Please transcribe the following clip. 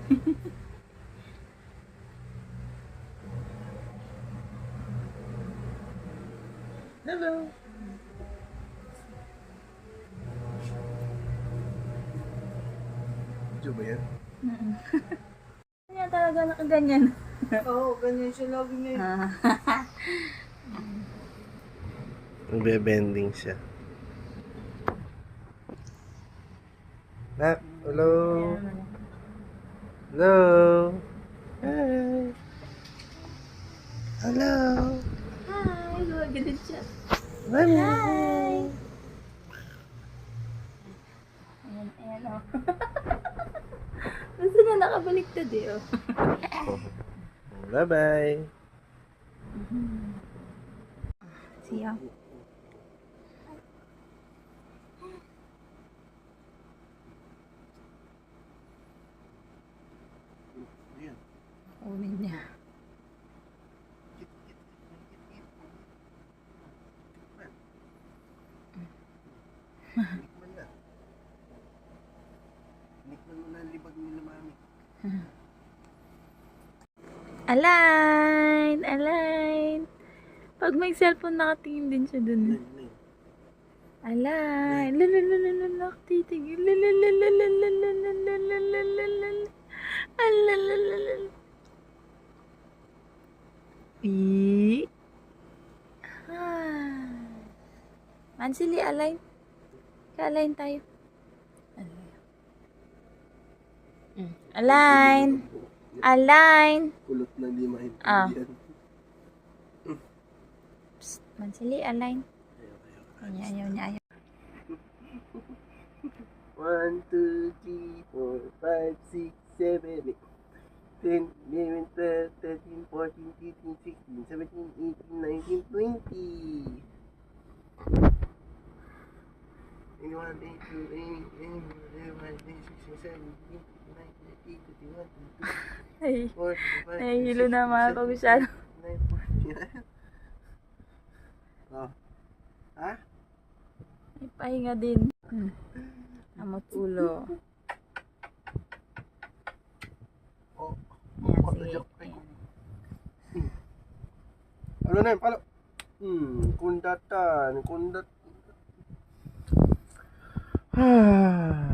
Hello. Video ba yan? Kanya talaga nakaganyan. Oo, ganyan siya lagi ngayon. Nagbe-bending siya. Nak, hello. Hello. Hi. Hello. Hi! Gumagano'n siya. Mami. Hi! Ayan, ayan o. Gusto niya nakabaliktad eh o. Bye-bye. Siya. Kunin niya. Nikman na. Nikman mo na ang libag nila, mami. Align! Align! Pag may cellphone, nakatingin din siya dun. Align! Lalalalalalak, titigil. Lalalalalalalalalalalalal. Alalalalalalal. Mansili, align. Ka-align tayo. Align. Align. Kulot na di maintindihan. Psst, Mansili, align. Ayaw niya, ayaw. 1, 2, 3, 4, 5, 6, 7, 8, 10, 11, 12, 13, 14, 15, 16, 17, 18, 19, 20. 21, 22, 23, 24, 25, 26, 27, 28, 29, 30, 31, 32, Ay, 34, 35, nahihilo na mga kabisyado. 39, 40. Oh. Ha? May pahinga din. Amot ulo. Oh. Ayan, sige. Ayan. Ano na yun? Palo. Kundatan. Kundat. Ah.